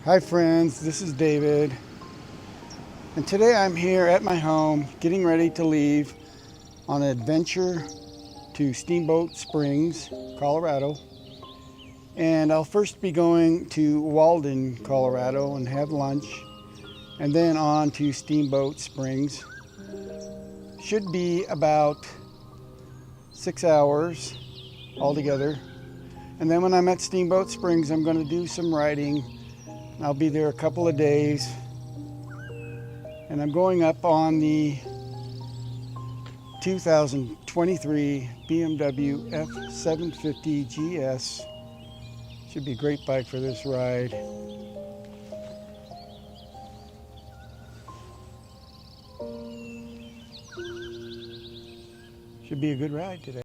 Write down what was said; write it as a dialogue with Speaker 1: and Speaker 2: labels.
Speaker 1: Hi friends, this is David, and today I'm here at my home getting ready to leave on an adventure to Steamboat Springs, Colorado. And I'll first be going to Walden, Colorado and have lunch, and then on to Steamboat Springs. Should be about 6 hours altogether. And then when I'm at Steamboat Springs, I'm going to do some riding. I'll be there a couple of days, and I'm going up on the 2023 BMW F750 GS. Should be a great bike for this ride. Should be a good ride today.